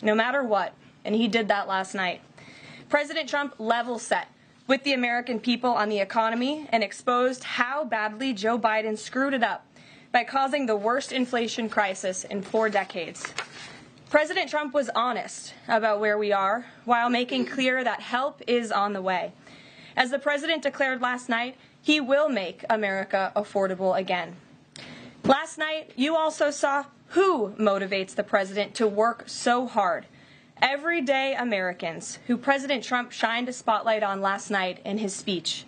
no matter what, and he did that last night. President Trump level set with the American people on the economy and exposed how badly Joe Biden screwed it up by causing the worst inflation crisis in 4 decades. President Trump was honest about where we are while making clear that help is on the way. As the president declared last night, he will make America affordable again. Last night, you also saw who motivates the president to work so hard. Everyday Americans who President Trump shined a spotlight on last night in his speech.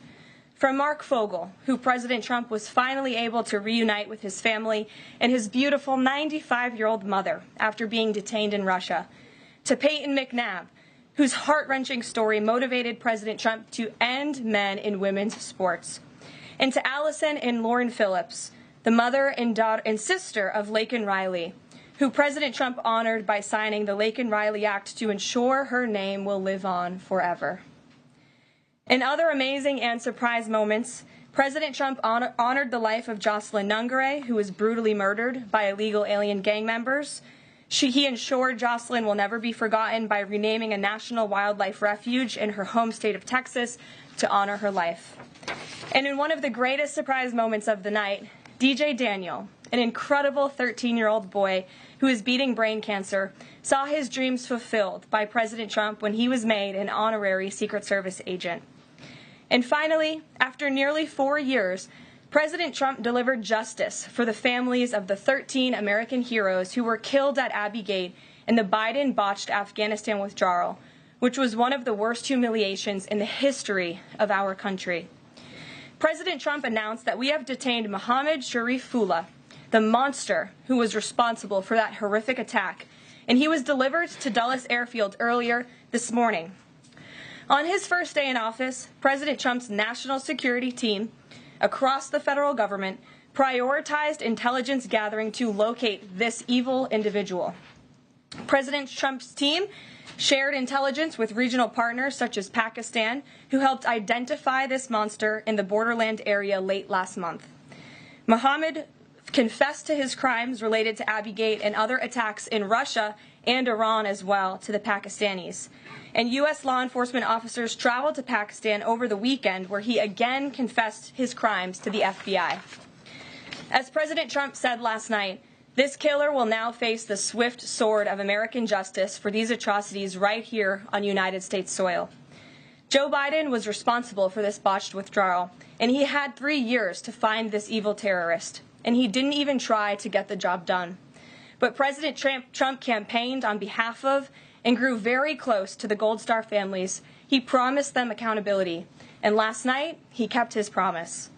From Mark Fogel, who President Trump was finally able to reunite with his family and his beautiful 95-year-old mother after being detained in Russia, to Peyton McNabb, whose heart-wrenching story motivated President Trump to end men in women's sports, and to Allison and Lauren Phillips, the mother and daughter and sister of Laken Riley, who President Trump honored by signing the Laken Riley Act to ensure her name will live on forever. In other amazing and surprise moments, President Trump honored the life of Jocelyn Nungare, who was brutally murdered by illegal alien gang members. He ensured Jocelyn will never be forgotten by renaming a national wildlife refuge in her home state of Texas to honor her life. And in one of the greatest surprise moments of the night, DJ Daniel, an incredible 13-year-old boy who is beating brain cancer, saw his dreams fulfilled by President Trump when he was made an honorary Secret Service agent. And finally, after nearly 4 years, President Trump delivered justice for the families of the 13 American heroes who were killed at Abbey Gate in the Biden-botched Afghanistan withdrawal, which was one of the worst humiliations in the history of our country. President Trump announced that we have detained Mohammed Sharifullah, the monster who was responsible for that horrific attack, and he was delivered to Dulles Airfield earlier this morning. On his first day in office, President Trump's national security team across the federal government prioritized intelligence gathering to locate this evil individual. President Trump's team shared intelligence with regional partners such as Pakistan, who helped identify this monster in the borderland area late last month. Mohammed confessed to his crimes related to Abbey Gate and other attacks in Russia and Iran as well to the Pakistanis. And U.S. law enforcement officers traveled to Pakistan over the weekend, where he again confessed his crimes to the FBI. As President Trump said last night, this killer will now face the swift sword of American justice for these atrocities right here on United States soil. Joe Biden was responsible for this botched withdrawal, and he had 3 years to find this evil terrorist, and he didn't even try to get the job done. But President Trump campaigned on behalf of and grew very close to the Gold Star families. He promised them accountability, and last night he kept his promise.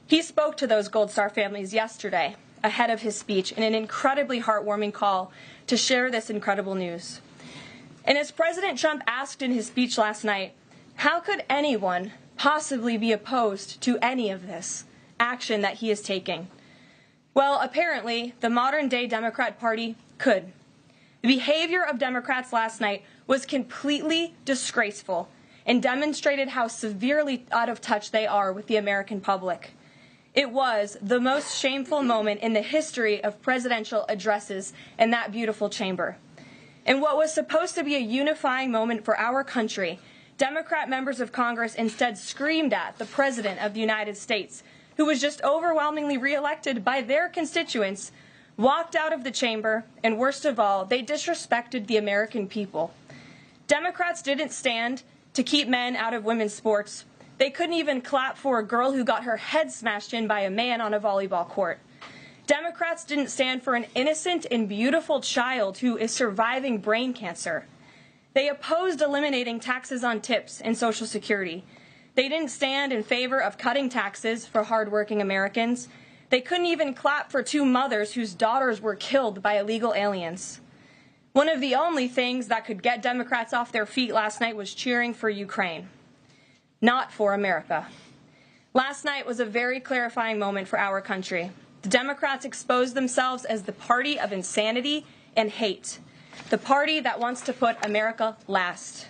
He spoke to those Gold Star families yesterday ahead of his speech in an incredibly heartwarming call to share this incredible news. And as President Trump asked in his speech last night, how could anyone possibly be opposed to any of this action that he is taking? Well, apparently, the modern-day Democrat Party could. The behavior of Democrats last night was completely disgraceful and demonstrated how severely out of touch they are with the American public. It was the most shameful moment in the history of presidential addresses in that beautiful chamber. In what was supposed to be a unifying moment for our country, Democrat members of Congress instead screamed at the President of the United States, who was just overwhelmingly reelected by their constituents, walked out of the chamber, and worst of all, they disrespected the American people. Democrats didn't stand to keep men out of women's sports. They couldn't even clap for a girl who got her head smashed in by a man on a volleyball court. Democrats didn't stand for an innocent and beautiful child who is surviving brain cancer. They opposed eliminating taxes on tips and Social Security. They didn't stand in favor of cutting taxes for hardworking Americans. They couldn't even clap for 2 mothers whose daughters were killed by illegal aliens. One of the only things that could get Democrats off their feet last night was cheering for Ukraine, not for America. Last night was a very clarifying moment for our country. The Democrats exposed themselves as the party of insanity and hate, the party that wants to put America last.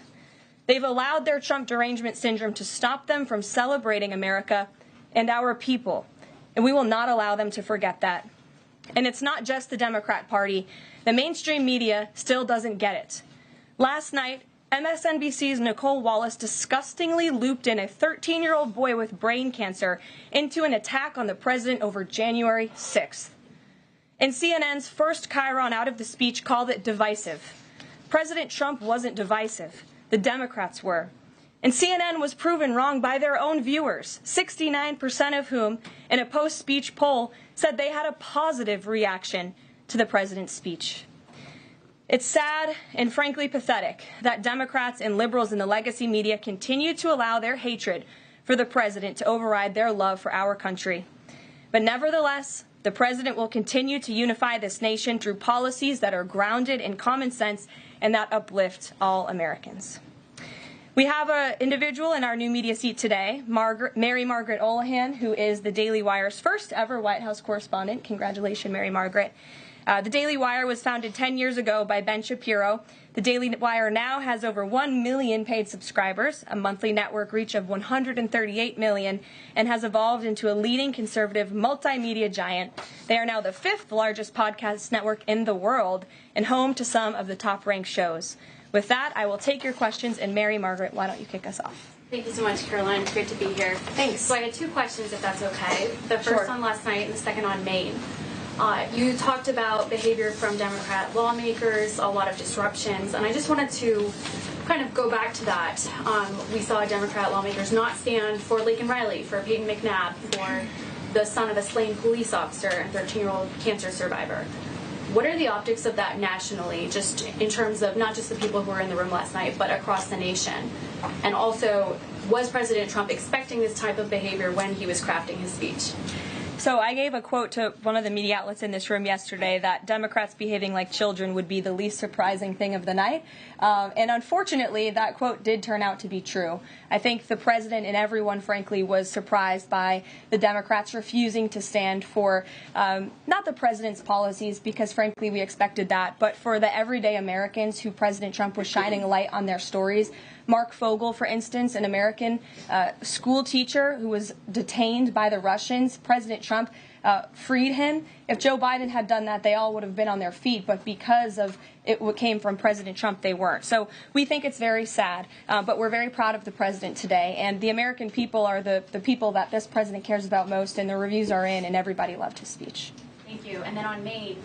They've allowed their Trump derangement syndrome to stop them from celebrating America and our people, and we will not allow them to forget that. And it's not just the Democrat Party. The mainstream media still doesn't get it. Last night, MSNBC's Nicole Wallace disgustingly looped in a 13-year-old boy with brain cancer into an attack on the president over January 6th. And CNN's first chyron out of the speech called it divisive. President Trump wasn't divisive. The Democrats were. And CNN was proven wrong by their own viewers, 69% of whom, in a post-speech poll, said they had a positive reaction to the president's speech. It's sad and frankly pathetic that Democrats and liberals in the legacy media continue to allow their hatred for the president to override their love for our country. But nevertheless, the president will continue to unify this nation through policies that are grounded in common sense and that uplift all Americans. We have an individual in our new media seat today, Mary Margaret Olohan, who is the Daily Wire's first ever White House correspondent. Congratulations, Mary Margaret. The Daily Wire was founded 10 years ago by Ben Shapiro. The Daily Wire now has over 1 million paid subscribers, a monthly network reach of 138 million, and has evolved into a leading conservative multimedia giant. They are now the 5th largest podcast network in the world and home to some of the top-ranked shows. With that, I will take your questions, and Mary Margaret, why don't you kick us off? Thank you so much, Karoline. It's great to be here. Thanks. So I had 2 questions, if that's okay. The first Sure. on last night and the second on Maine. You talked about behavior from Democrat lawmakers, a lot of disruptions, and I just wanted to kind of go back to that. We saw Democrat lawmakers not stand for Laken Riley, for Peyton McNabb, for the son of a slain police officer and 13-year-old cancer survivor. What are the optics of that nationally, just in terms of not just the people who were in the room last night, but across the nation? And also, was President Trump expecting this type of behavior when he was crafting his speech? So I gave a quote to one of the media outlets in this room yesterday that Democrats behaving like children would be the least surprising thing of the night. And unfortunately, that quote did turn out to be true. I think the president and everyone, frankly, was surprised by the Democrats refusing to stand for not the president's policies, because, frankly, we expected that, but for the everyday Americans who President Trump was shining a light on their stories. Mark Fogel, for instance, an American school teacher who was detained by the Russians. President Trump freed him. If Joe Biden had done that, they all would have been on their feet. But because of it came from President Trump, they weren't. So we think it's very sad. But we're very proud of the president today. And the American people are the people that this president cares about most. And the reviews are in, and everybody loved his speech. Thank you. And then on Maine,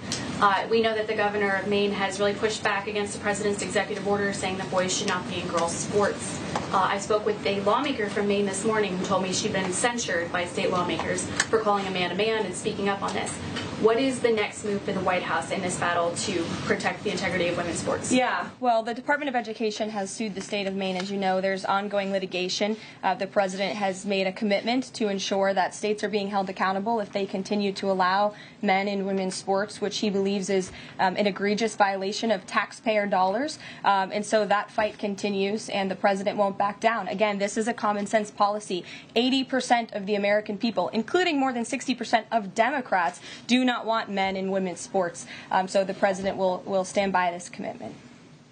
we know that the governor of Maine has really pushed back against the president's executive order saying that boys should not be in girls' sports. I spoke with a lawmaker from Maine this morning who told me she'd been censured by state lawmakers for calling a man and speaking up on this. What is the next move for the White House in this battle to protect the integrity of women's sports? Yeah, well, the Department of Education has sued the state of Maine. As you know, there's ongoing litigation. The president has made a commitment to ensure that states are being held accountable if they continue to allow men in women's sports, which he believes is an egregious violation of taxpayer dollars. And so that fight continues, and the president won't back down. Again, this is a common sense policy. 80% of the American people, including more than 60% of Democrats, do not want men in women's sports. So the president will stand by this commitment.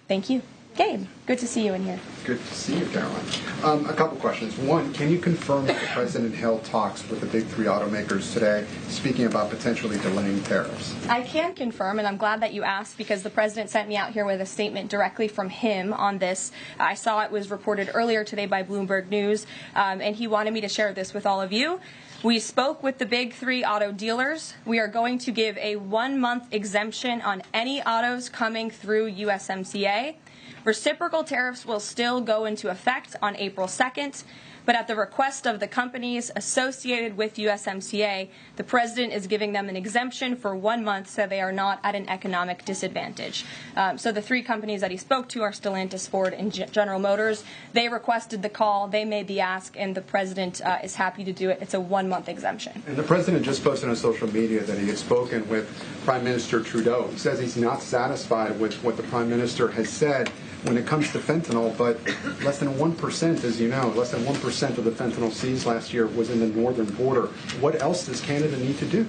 Thank you. Gabe, good to see you in here. Good to see you, Karoline. A couple questions. One, can you confirm that the president held talks with the big 3 automakers today, speaking about potentially delaying tariffs? I can confirm, and I'm glad that you asked, because the president sent me out here with a statement directly from him on this. I saw it was reported earlier today by Bloomberg News, and he wanted me to share this with all of you. We spoke with the big 3 auto dealers. We are going to give a 1-month exemption on any autos coming through USMCA. Reciprocal tariffs will still go into effect on April 2nd, but at the request of the companies associated with USMCA, the president is giving them an exemption for 1 month so they are not at an economic disadvantage. So the 3 companies that he spoke to are Stellantis, Ford, and General Motors. They requested the call, they made the ask, and the president is happy to do it. It's a 1-month exemption. And the president just posted on social media that he had spoken with Prime Minister Trudeau. He says he's not satisfied with what the Prime Minister has said when it comes to fentanyl, but less than 1%, as you know, less than 1% of the fentanyl seized last year was in the northern border. What else does Canada need to do?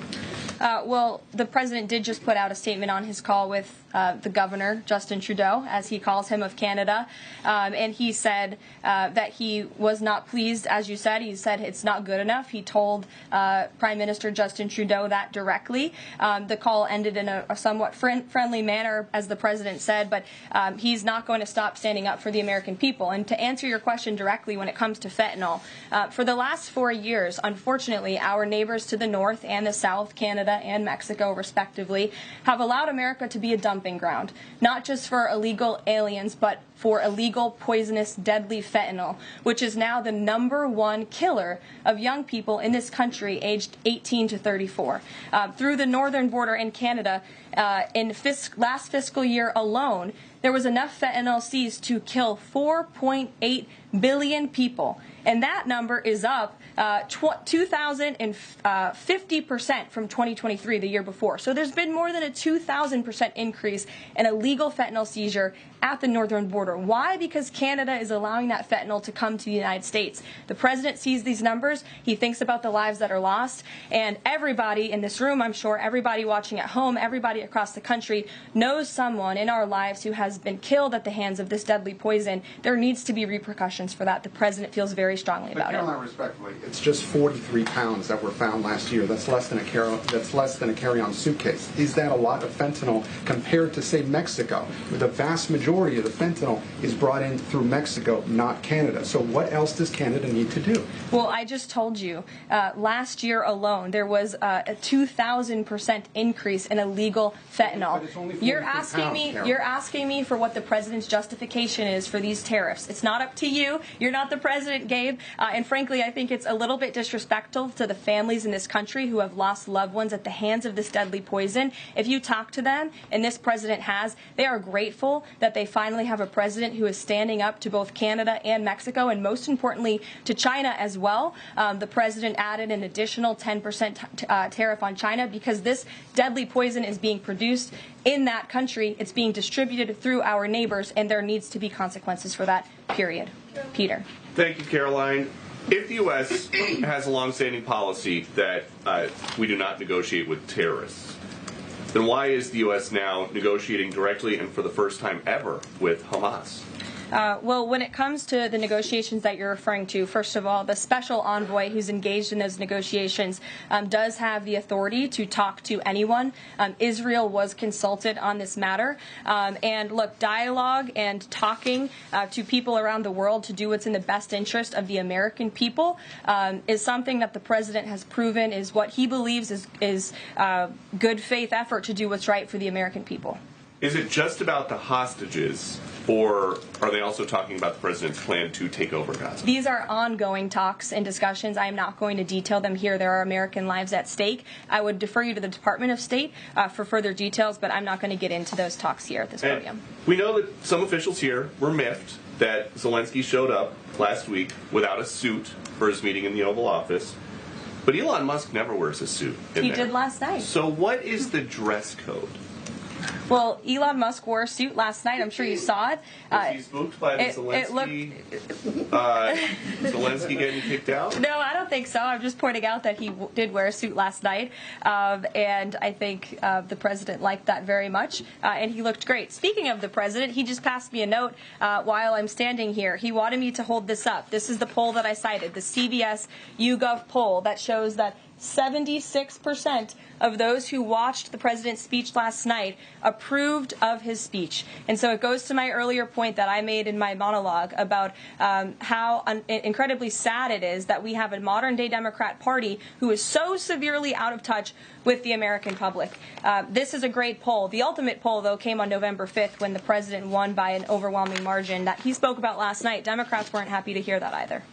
Well, the president did just put out a statement on his call with the governor, Justin Trudeau, as he calls him, of Canada, and he said that he was not pleased, as you said. He said it's not good enough. He told Prime Minister Justin Trudeau that directly. The call ended in a somewhat friendly manner, as the president said, but he's not going to stop standing up for the American people. And to answer your question directly, when it comes to fentanyl, for the last 4 years, unfortunately, our neighbors to the north and the south, Canada and Mexico, respectively, have allowed America to be a dumping ground, not just for illegal aliens, but for illegal, poisonous, deadly fentanyl, which is now the #1 killer of young people in this country aged 18 to 34. Through the northern border in Canada, in last fiscal year alone, there was enough fentanyl seized to kill 4.8 billion people. And that number is up 2,050% from 2023, the year before. So there's been more than a 2,000% increase in illegal fentanyl seizure at the northern border. Why? Because Canada is allowing that fentanyl to come to the United States. The president sees these numbers. He thinks about the lives that are lost. And everybody in this room, I'm sure, everybody watching at home, everybody across the country knows someone in our lives who has been killed at the hands of this deadly poison. There needs to be repercussions for that. The president feels very strongly about it. Caroline, respectfully, it's just 43 pounds that were found last year. That's less than a carry-on suitcase. Is that a lot of fentanyl compared to, say, Mexico, where the vast majority of the fentanyl is brought in through Mexico, not Canada? So what else does Canada need to do? Well, I just told you, last year alone, there was a 2,000% increase in illegal fentanyl. But it's only 43 You're asking me for what the president's justification is for these tariffs. It's not up to you. You're not the president, Gabe. And frankly, I think it's a little bit disrespectful to the families in this country who have lost loved ones at the hands of this deadly poison. If you talk to them, and this president has, they are grateful that they finally have a president who is standing up to both Canada and Mexico, and most importantly, to China as well. The president added an additional 10% tariff on China because this deadly poison is being produced in that country. It's being distributed through our neighbors, and there needs to be consequences for that, period. Peter. Thank you, Caroline. If the U.S. has a longstanding policy that we do not negotiate with terrorists, then why is the U.S. now negotiating directly and for the first time ever with Hamas? Well, when it comes to the negotiations that you're referring to, first of all, the special envoy who's engaged in those negotiations does have the authority to talk to anyone. Israel was consulted on this matter. And look, dialogue and talking to people around the world to do what's in the best interest of the American people is something that the president has proven is what he believes is good faith effort to do what's right for the American people. Is it just about the hostages, or are they also talking about the president's plan to take over Gaza? These are ongoing talks and discussions. I am not going to detail them here. There are American lives at stake. I would defer you to the Department of State for further details, but I'm not going to get into those talks here at this podium. We know that some officials here were miffed that Zelensky showed up last week without a suit for his meeting in the Oval Office. But Elon Musk never wears a suit in He there. did last night. So what is the dress code? Well, Elon Musk wore a suit last night. I'm sure you saw it. Was he spooked by the Zelensky getting kicked out? No, I don't think so. I'm just pointing out that he did wear a suit last night, and I think the president liked that very much, and he looked great. Speaking of the president, he just passed me a note while I'm standing here. He wanted me to hold this up. This is the poll that I cited, the CBS YouGov poll that shows that 76% of those who watched the president's speech last night approved of his speech. And so it goes to my earlier point that I made in my monologue about how incredibly sad it is that we have a modern-day Democrat Party who is so severely out of touch with the American public. This is a great poll. The ultimate poll, though, came on November 5th when the president won by an overwhelming margin that he spoke about last night. Democrats weren't happy to hear that either.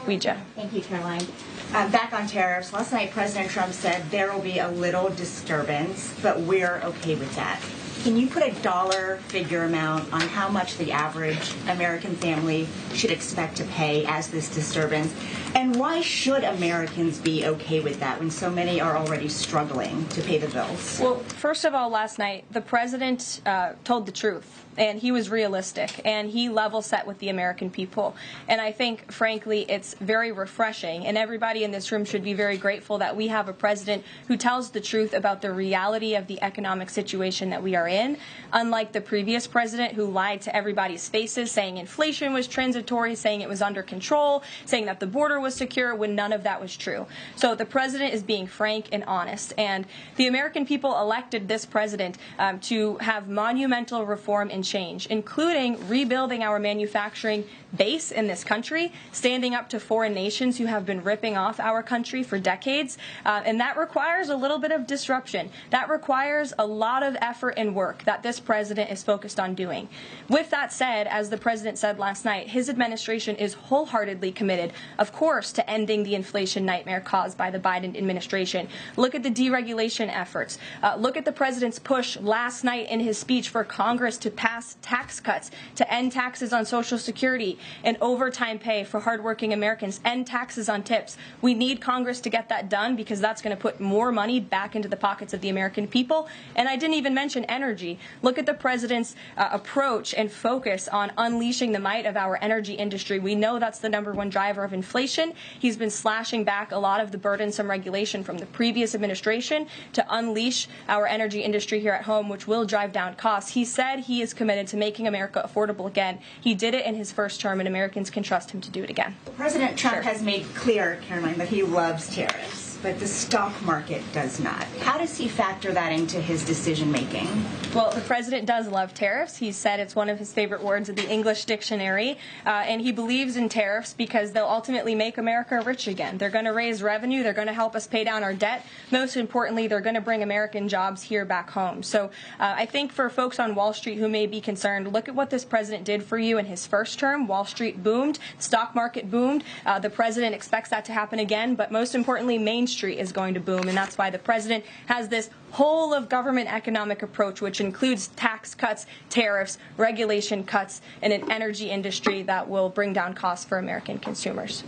Ouija. Thank you, Caroline. Back on tariffs, last night President Trump said there will be a little disturbance, but we're okay with that. Can you put a dollar figure amount on how much the average American family should expect to pay as this disturbance? And why should Americans be okay with that when so many are already struggling to pay the bills? Well, first of all, last night, the president told the truth. and he was realistic, and he level set with the American people. And I think, frankly, it's very refreshing, and everybody in this room should be very grateful that we have a president who tells the truth about the reality of the economic situation that we are in, unlike the previous president who lied to everybody's faces, saying inflation was transitory, saying it was under control, saying that the border was secure, when none of that was true. So the president is being frank and honest, and the American people elected this president to have monumental reform and change, including rebuilding our manufacturing base in this country, standing up to foreign nations who have been ripping off our country for decades, and that requires a little bit of disruption. That requires a lot of effort and work that this president is focused on doing. With that said, as the president said last night, his administration is wholeheartedly committed, of course, to ending the inflation nightmare caused by the Biden administration. Look at the deregulation efforts. Look at the president's push last night in his speech for Congress to pass tax cuts, to end taxes on Social Security and overtime pay for hardworking Americans, end taxes on tips. We need Congress to get that done because that's going to put more money back into the pockets of the American people. And I didn't even mention energy. Look at the president's approach and focus on unleashing the might of our energy industry. We know that's the #1 driver of inflation. He's been slashing back a lot of the burdensome regulation from the previous administration to unleash our energy industry here at home, which will drive down costs. He said he is committed to making America affordable again. He did it in his first term, and Americans can trust him to do it again. President Trump has made clear, Karoline, that he loves tariffs, but the stock market does not. How does he factor that into his decision-making? Well, the president does love tariffs. He said it's one of his favorite words of the English dictionary, and he believes in tariffs because they'll ultimately make America rich again. They're going to raise revenue. They're going to help us pay down our debt. Most importantly, they're going to bring American jobs here back home. So I think for folks on Wall Street who may be concerned, look at what this president did for you in his first term. Wall Street boomed. Stock market boomed. The president expects that to happen again, but most importantly, Main Street is going to boom, and that's why the president has this whole of government economic approach, which includes tax cuts, tariffs, regulation cuts, and an energy industry that will bring down costs for American consumers.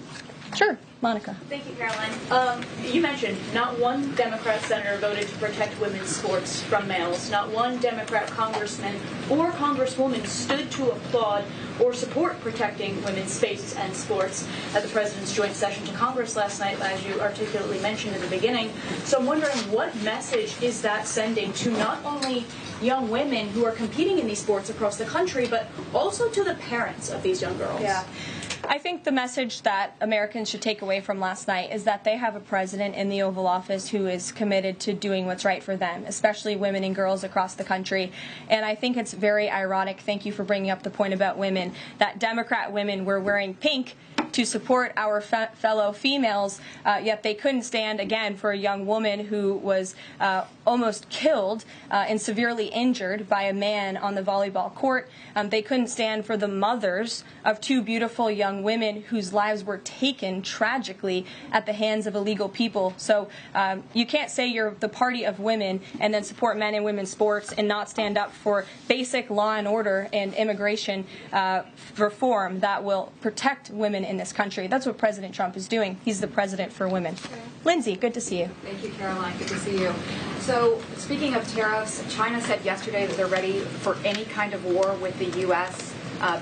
Sure, Monica. Thank you, Karoline. You mentioned not one Democrat senator voted to protect women's sports from males. Not one Democrat congressman or congresswoman stood to applaud or support protecting women's spaces and sports at the president's joint session to Congress last night, as you articulately mentioned in the beginning. So I'm wondering, what message is that sending to not only young women who are competing in these sports across the country, but also to the parents of these young girls? Yeah. I think the message that Americans should take away from last night is that they have a president in the Oval Office who is committed to doing what's right for them, especially women and girls across the country. And I think it's very ironic, thank you for bringing up the point about women, that Democrat women were wearing pink to support our fellow females, yet they couldn't stand, again, for a young woman who was almost killed and severely injured by a man on the volleyball court. They couldn't stand for the mothers of two beautiful young women whose lives were taken tragically at the hands of illegal people. So you can't say you're the party of women and then support men and women's sports and not stand up for basic law and order and immigration reform that will protect women in this country. That's what President Trump is doing. He's the president for women. Lindsay, good to see you. Thank you, Karoline. Good to see you. So, speaking of tariffs, China said yesterday that they're ready for any kind of war with the U.S.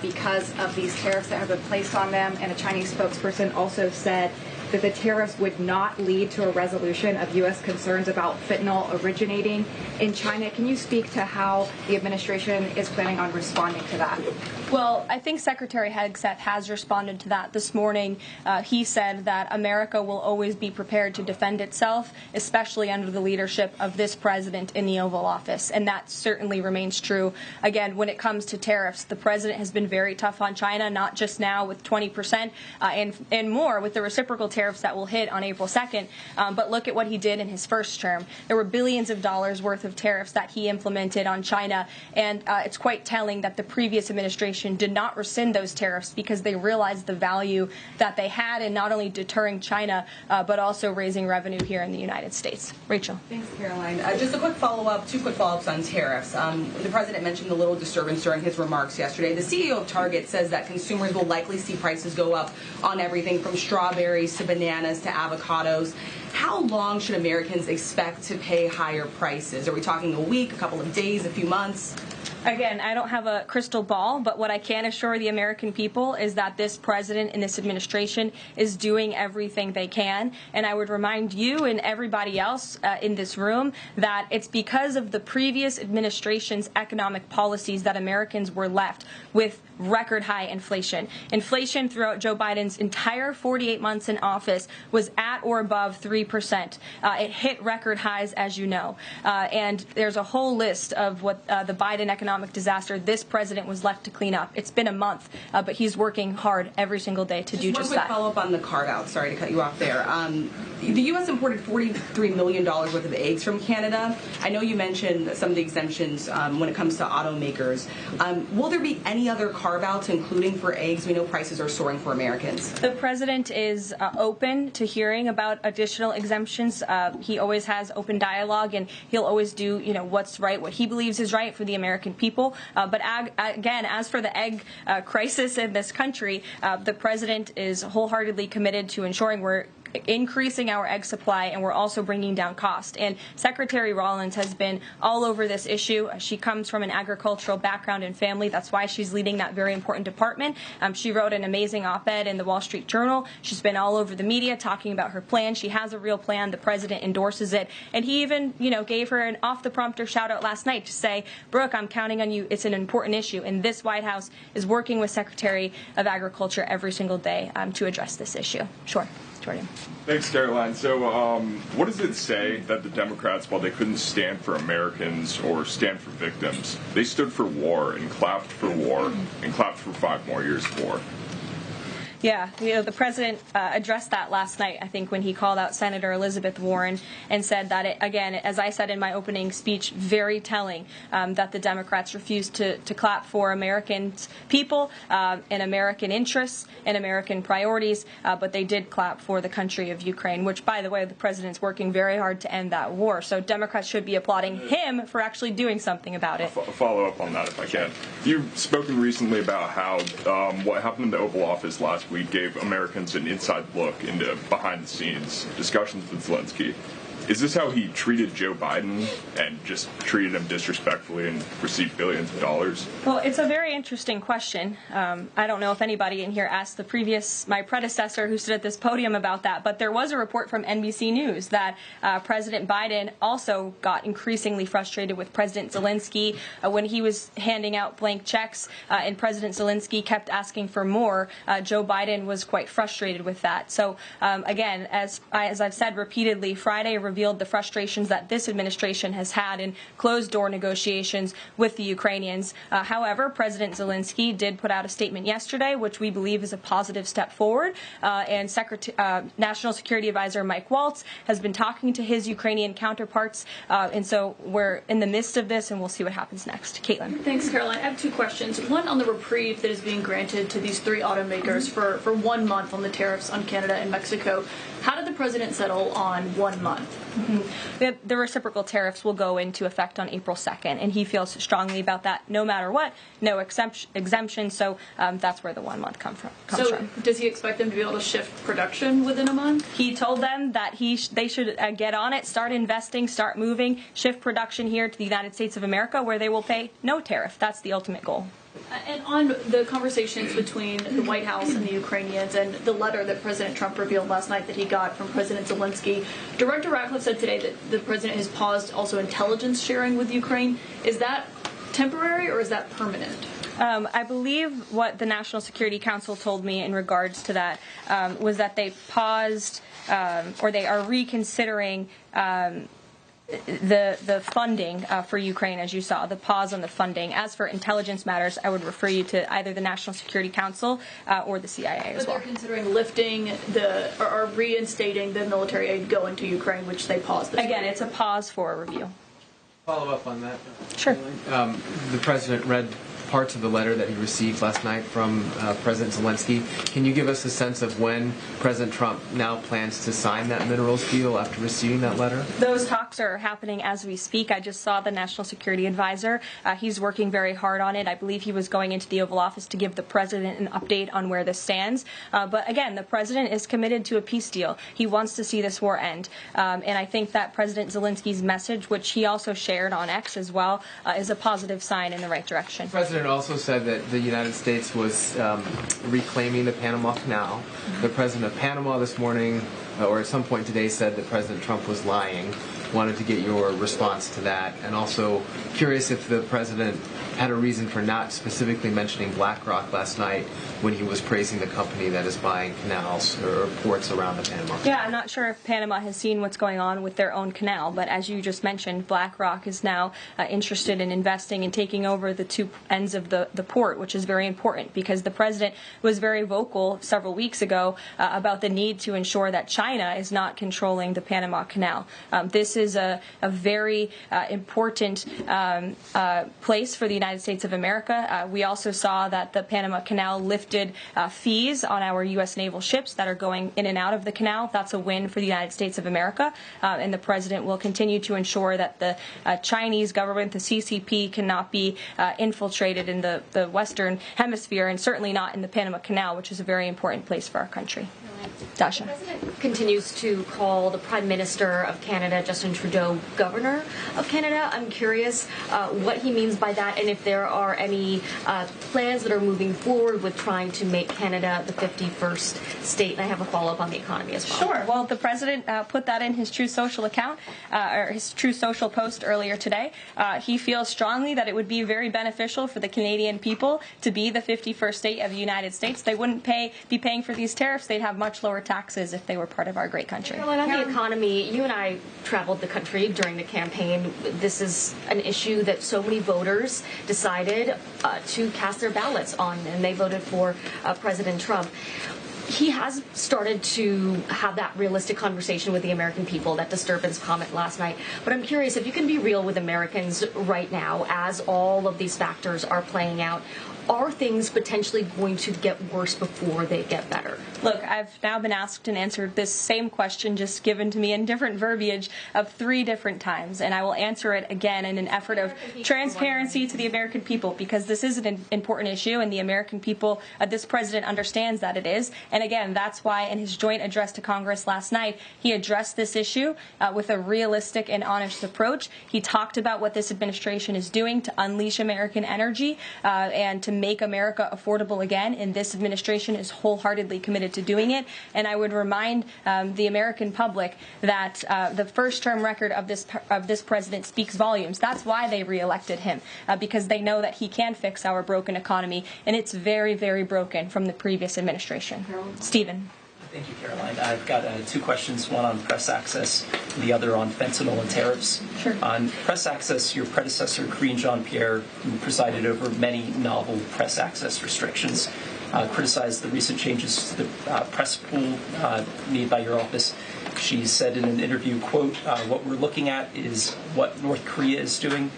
Because of these tariffs that have been placed on them. And a Chinese spokesperson also said that the tariffs would not lead to a resolution of U.S. concerns about fentanyl originating in China. Can you speak to how the administration is planning on responding to that? Well, I think Secretary Hegseth has responded to that this morning. He said that America will always be prepared to defend itself, especially under the leadership of this president in the Oval Office. And that certainly remains true. Again, when it comes to tariffs, the president has been very tough on China, not just now with 20% and more with the reciprocal tariffs that will hit on April 2nd. But look at what he did in his first term. There were billions of dollars worth of tariffs that he implemented on China. And it's quite telling that the previous administration did not rescind those tariffs because they realized the value that they had in not only deterring China, but also raising revenue here in the United States. Rachel. Thanks, Karoline. Just a quick follow-up, two quick follow-ups on tariffs. The president mentioned a little disturbance during his remarks yesterday. The CEO of Target says that consumers will likely see prices go up on everything from strawberries to bananas to avocados. How long should Americans expect to pay higher prices? Are we talking a week, a couple of days, a few months? Again, I don't have a crystal ball, but what I can assure the American people is that this president and this administration is doing everything they can. And I would remind you and everybody else in this room that it's because of the previous administration's economic policies that Americans were left with record high inflation. Inflation throughout Joe Biden's entire 48 months in office was at or above 3%. It hit record highs, as you know. And there's a whole list of what the Biden economic disaster this president was left to clean up. It's been a month, but he's working hard every single day to do just that. One quick follow-up on the carve-out. Sorry to cut you off there. The U.S. imported $43 million worth of eggs from Canada. I know you mentioned some of the exemptions when it comes to automakers. Will there be any other carve-outs, including for eggs? We know prices are soaring for Americans. The president is open to hearing about additional exemptions. He always has open dialogue, and he'll always do, what's right, what he believes is right for the American people. But again, as for the egg crisis in this country, the president is wholeheartedly committed to ensuring we're increasing our egg supply, and we're also bringing down cost. And Secretary Rollins has been all over this issue. She comes from an agricultural background and family. That's why she's leading that very important department. She wrote an amazing op-ed in the Wall Street Journal. She's been all over the media talking about her plan. She has a real plan. The president endorses it. And he even, gave her an off-the-prompter shout-out last night to say, Brooke, I'm counting on you. It's an important issue. And this White House is working with Secretary of Agriculture every single day to address this issue. Sure. Jordan. Thanks, Karoline. So what does it say that the Democrats, while they couldn't stand for Americans or stand for victims, they stood for war and clapped for war and clapped for 5 more years of war? Yeah, the president addressed that last night, I think, when he called out Senator Elizabeth Warren and said that, again, as I said in my opening speech, very telling that the Democrats refused to clap for American people and American interests and American priorities, but they did clap for the country of Ukraine, which, by the way, the president's working very hard to end that war. So Democrats should be applauding him for actually doing something about it. I'll follow up on that if I can. You've spoken recently about how what happened in the Oval Office last week gave Americans an inside look into behind-the-scenes discussions with Zelensky. Is this how he treated Joe Biden and just treated him disrespectfully and received billions of dollars? Well, it's a very interesting question. I don't know if anybody in here asked my predecessor who stood at this podium about that, but there was a report from NBC News that President Biden also got increasingly frustrated with President Zelensky when he was handing out blank checks and President Zelensky kept asking for more. Joe Biden was quite frustrated with that. So, again, as I've said repeatedly, Friday revealed the frustrations that this administration has had in closed-door negotiations with the Ukrainians. However, President Zelensky did put out a statement yesterday, which we believe is a positive step forward, and National Security Advisor Mike Waltz has been talking to his Ukrainian counterparts, and so we're in the midst of this, and we'll see what happens next. Caitlin. Thanks, Karoline. I have 2 questions. One on the reprieve that is being granted to these 3 automakers for 1 month on the tariffs on Canada and Mexico. How did the president settle on 1 month? The reciprocal tariffs will go into effect on April 2nd, and he feels strongly about that no matter what, no exemption, so that's where the 1 month comes from. Does he expect them to be able to shift production within a month? He told them that they should get on it, start investing, start moving, shift production here to the United States of America, where they will pay no tariff. That's the ultimate goal. And on the conversations between the White House and the Ukrainians and the letter that President Trump revealed last night that he got from President Zelensky, Director Ratcliffe said today that the president has paused also intelligence sharing with Ukraine. Is that temporary or is that permanent? I believe what the National Security Council told me in regards to that was that they paused or they are reconsidering the funding for Ukraine, as you saw, the pause on the funding. As for intelligence matters, I would refer you to either the National Security Council or the CIA as well. But they're considering lifting or reinstating the military aid going to Ukraine, which they paused this Again, week. it's a pause for a review. Follow up on that. Sure. The president read parts of the letter that he received last night from President Zelensky. Can you give us a sense of when President Trump now plans to sign that minerals deal after receiving that letter? Those talks are happening as we speak. I just saw the National Security Advisor. He's working very hard on it. I believe he was going into the Oval Office to give the president an update on where this stands. But again, the president is committed to a peace deal. He wants to see this war end. And I think that President Zelensky's message, which he also shared on X as well, is a positive sign in the right direction. The president also said that the United States was reclaiming the Panama Canal. The president of Panama this morning, or at some point today, said that President Trump was lying. Wanted to get your response to that, and also curious if the president had a reason for not specifically mentioning BlackRock last night when he was praising the company that is buying canals or ports around the Panama Canal. Yeah, I'm not sure if Panama has seen what's going on with their own canal, but as you just mentioned, BlackRock is now interested in investing and taking over the two ends of the port, which is very important because the president was very vocal several weeks ago about the need to ensure that China is not controlling the Panama Canal. This is a very important place for the United States of America. We also saw that the Panama Canal lifted fees on our U.S. naval ships that are going in and out of the canal. That's a win for the United States of America. And the president will continue to ensure that the Chinese government, the CCP, cannot be infiltrated in the Western Hemisphere, and certainly not in the Panama Canal, which is a very important place for our country. Dasha. The president continues to call the Prime Minister of Canada, Justin Trudeau, Governor of Canada. I'm curious what he means by that, and if there are any plans that are moving forward with trying to make Canada the 51st state. And I have a follow-up on the economy as well. Sure. Well, the president put that in his True Social account, or his True Social post earlier today. He feels strongly that it would be very beneficial for the Canadian people to be the 51st state of the United States. They wouldn't be paying for these tariffs. They'd have much lower taxes if they were part of our great country. Caroline, on the economy, you and I traveled the country during the campaign. This is an issue that so many voters decided to cast their ballots on, and they voted for President Trump. He has started to have that realistic conversation with the American people, that disturbance comment last night. But I'm curious if you can be real with Americans right now as all of these factors are playing out. Are things potentially going to get worse before they get better? Look, I've now been asked and answered this same question just given to me in different verbiage of 3 different times, and I will answer it again in an effort of transparency to the American people, because this is an important issue, and the American people, this president understands that it is. And again, that's why in his joint address to Congress last night, he addressed this issue with a realistic and honest approach. He talked about what this administration is doing to unleash American energy and to make America affordable again, and this administration is wholeheartedly committed to doing it. And I would remind the American public that the first-term record of this president speaks volumes. That's why they reelected him, because they know that he can fix our broken economy, and it's very, very broken from the previous administration. Stephen. Thank you, Caroline. I've got 2 questions, one on press access, the other on fentanyl and tariffs. Sure. On press access, your predecessor, Karine Jean-Pierre, who presided over many novel press access restrictions, criticized the recent changes to the press pool made by your office. She said in an interview, quote, what we're looking at is what North Korea is doing.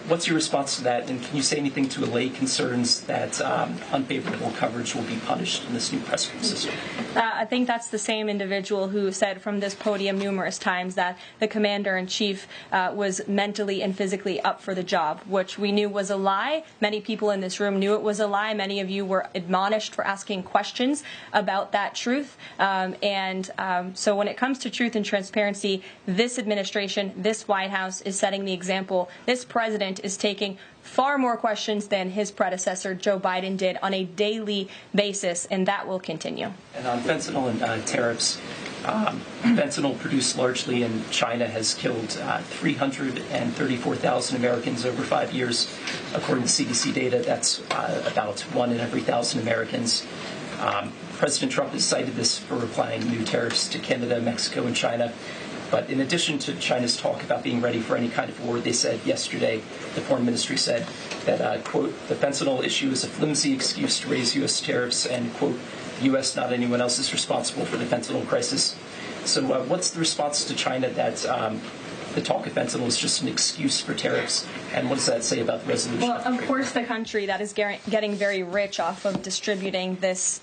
What's your response to that, and can you say anything to allay concerns that unfavorable coverage will be punished in this new press system? I think that's the same individual who said from this podium numerous times that the commander-in-chief was mentally and physically up for the job, which we knew was a lie. Many people in this room knew it was a lie. Many of you were admonished for asking questions about that truth. So when it comes to truth and transparency, this administration, this White House is setting the example. This president is taking far more questions than his predecessor, Joe Biden, did on a daily basis, and that will continue. And on fentanyl and tariffs, fentanyl produced largely in China has killed 334,000 Americans over 5 years. According to CDC data, that's about 1 in every 1,000 Americans. President Trump has cited this for applying new tariffs to Canada, Mexico, and China. But in addition to China's talk about being ready for any kind of war, they said yesterday, the foreign ministry said that, quote, the fentanyl issue is a flimsy excuse to raise U.S. tariffs, and, quote, the U.S., not anyone else, is responsible for the fentanyl crisis. So what's the response to China that the talk of fentanyl is just an excuse for tariffs? And what does that say about the resolution? Well, of course, the country that is getting very rich off of distributing this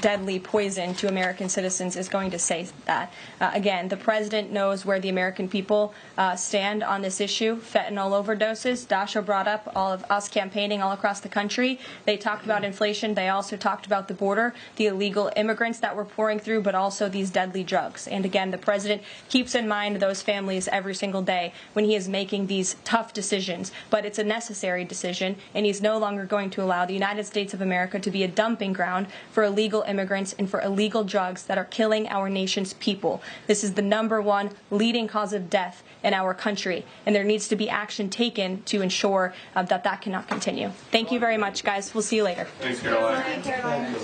deadly poison to American citizens is going to say that. Again, the president knows where the American people stand on this issue. Fentanyl overdoses. Dasha brought up all of us campaigning all across the country. They talked about inflation. They also talked about the border, the illegal immigrants that we're pouring through, but also these deadly drugs. And again, the president keeps in mind those families every single day when he is making these tough decisions. But it's a necessary decision, and he's no longer going to allow the United States of America to be a dumping ground for illegal immigrants and for illegal drugs that are killing our nation's people. This is the #1 leading cause of death in our country, and there needs to be action taken to ensure that that cannot continue. Thank you very much, guys. We'll see you later. Thanks, Caroline.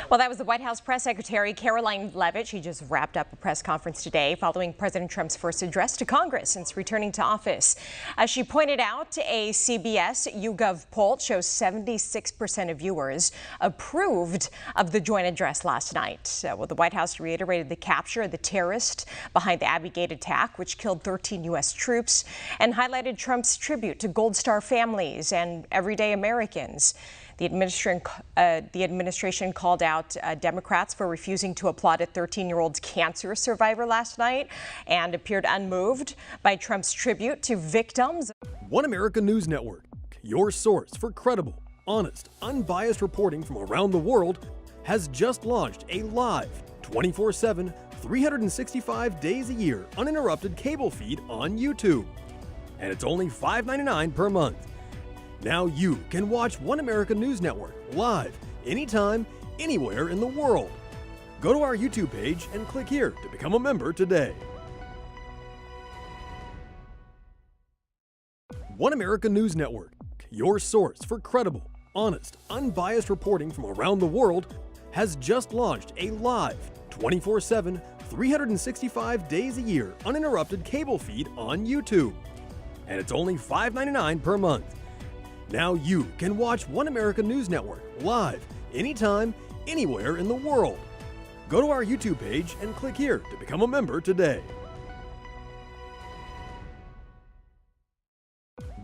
Well, that was the White House Press Secretary Karoline Leavitt. She just wrapped up a press conference today following President Trump's first address to Congress since returning to office. As she pointed out, a CBS YouGov poll shows 76% of viewers approved of the joint address last night. Well, the White House reiterated the capture of the terrorist behind the Abbey Gate attack, which killed 13 U.S. troops, and highlighted Trump's tribute to Gold Star families and everyday Americans. The administration called out Democrats for refusing to applaud a 13-year-old cancer survivor last night and appeared unmoved by Trump's tribute to victims. One America News Network, your source for credible, honest, unbiased reporting from around the world, has just launched a live, 24/7, 365 days a year uninterrupted cable feed on YouTube. And it's only $5.99 per month. Now you can watch One America News Network live, anytime, anywhere in the world. Go to our YouTube page and click here to become a member today. One America News Network, your source for credible, honest, unbiased reporting from around the world, has just launched a live, 24/7, 365 days a year uninterrupted cable feed on YouTube. And it's only $5.99 per month. Now you can watch One America News Network live, anytime, anywhere in the world. Go to our YouTube page and click here to become a member today.